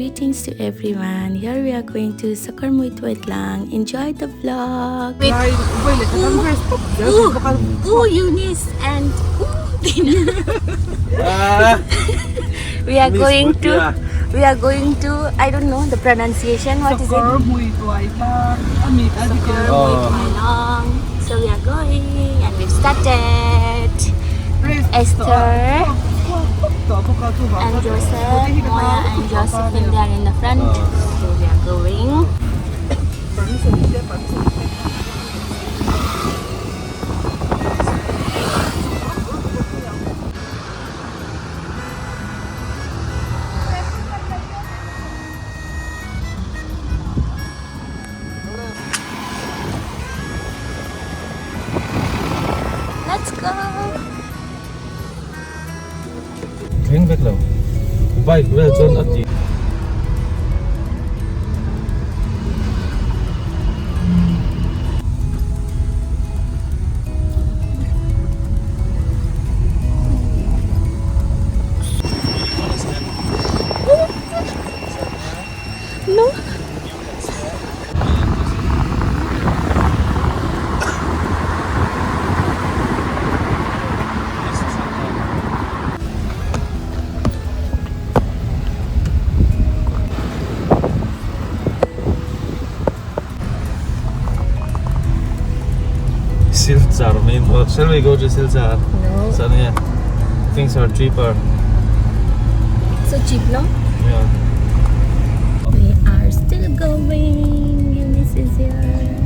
greetings to everyone. Here we are going to Sakarmuit lang. Enjoy the vlog. Wait. Ooh, Eunice and Tina. We are going to, I don't know the pronunciation. What is it? Sakarmuit lang. So we are going and we've started. Esther and Joseph, Moya and Josephine, they are in the front. So we are going. Let's go. Tiếng biết lâu vậy bây giờ chân ở gì No. Silchar main road. Shall we go to Silchar? No. So yeah, things are cheaper. So cheap, no? Yeah. We are still going. Eunice is here.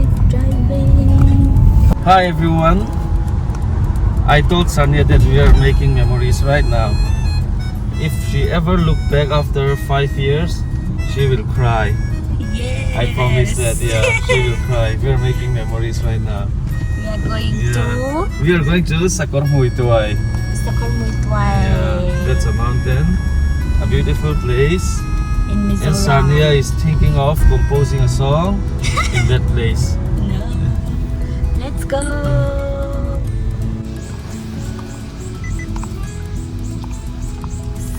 It's driving. Hi everyone. I told Sanya that we are making memories right now. If she ever look back after 5 years, she will cry. Yes. I promise that. Yeah, she will cry. We are making memories right now. We are going to We are going to Sakarmuit. Sakarmuit. Yeah, that's a mountain, a beautiful place. In Mizoram. And Sanya is thinking of composing a song in that place. No. Let's go.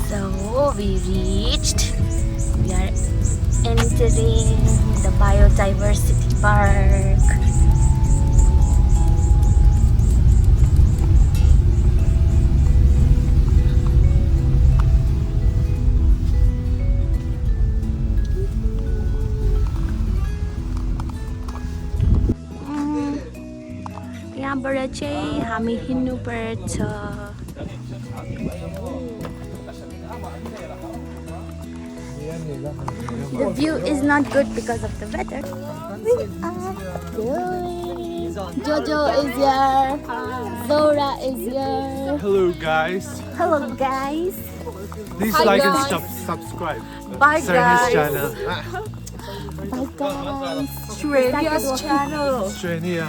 So we reached. We are entering the biodiversity park. यहाँबाट चाहिँ हामी हिँड्नु पर्छ. The view is not good because of the weather. We are going. Jojo is here. Zora is here. Hello guys, Hello guys. please Hi, like guys. and subscribe Bye Sarah's guys. channel. Bye guys. Australia's channel. Australia.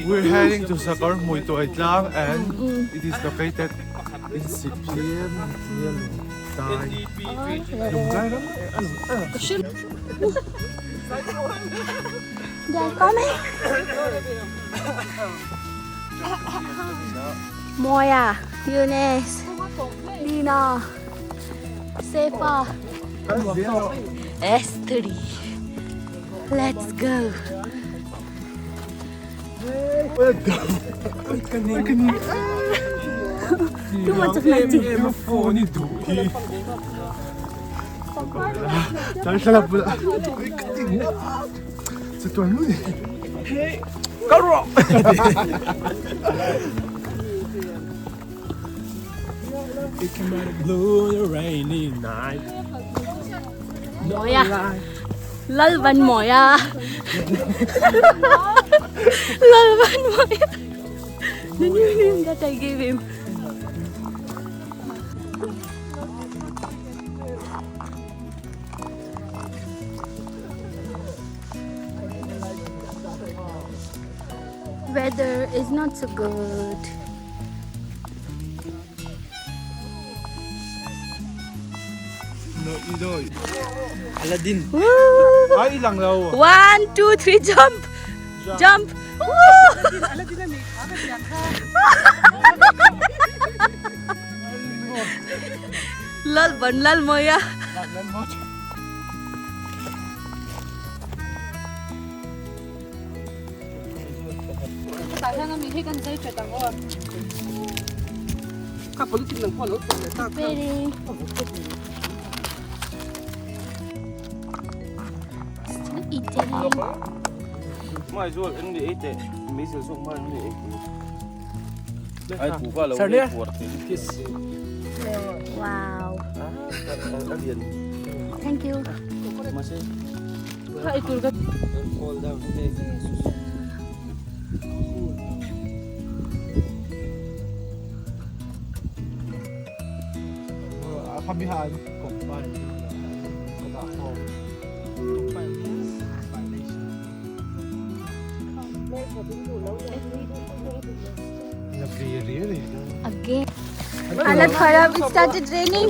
We're heading to Sakarmuit lang and it is located in Sipian. They're coming. Moya, Eunice, Dina, Sefa, Esther. Let's go. Too much of magic. It came out of blue, the rainy night. Moya. Lalban Moya. Lalban Moya. The new name that I gave him. Weather is not so good. No, you don't. Aladdin. Woo! Ay, ilang law. 1, 2, 3, jump! Jump! Woo! lal ban lal moya. Tại sao mình thấy con dây chuyển tầng rồi? Các con tin là con lớn tuổi ta. Pretty. Still eating. Mai rồi anh đi ete, mấy giờ xong mai anh đi ete. Ai phụ qua là ông đi phụ thì. Wow. Anh điền. Thank you. Mà sẽ. Hai tur ka. Fall down. Okay. Kamihan, combine. Kataho. Really? Again. Halat kharab. It started raining.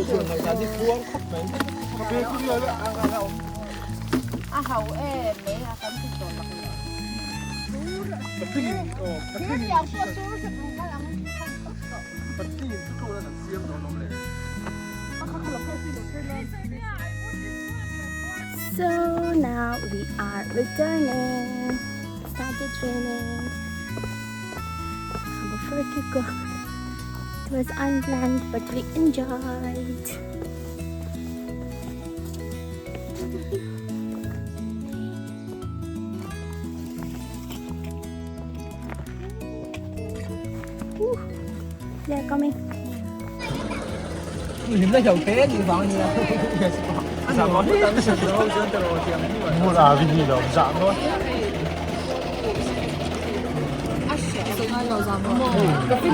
Hậu em lấy cắm trên tồn mặt nữa. So now we are returning. Started raining. Before we go, it was unplanned, but we enjoyed. They're coming. Hiểm ra dầu té gì vào như là giảm nó hết tăng sự đâu chứ từ rồi tiền mua là vì gì đâu giảm thôi.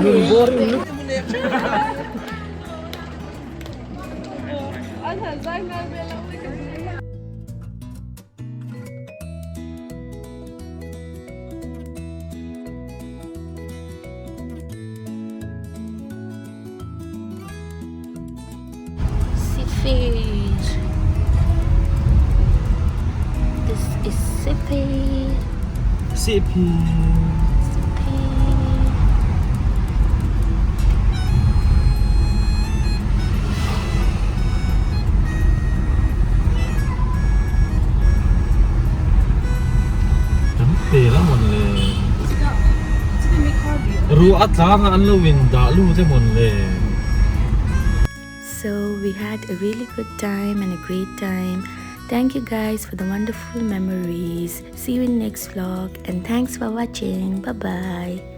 Đừng vô đi lúc Anh thời gian này về lâu đi. Fish. This is sippy. Sippy. Tê lắm mọi người. Ru at lang an lo win da lu te mon le. So we had a really good time and a great time. Thank you guys for the wonderful memories. See you in next vlog and thanks for watching. Bye bye.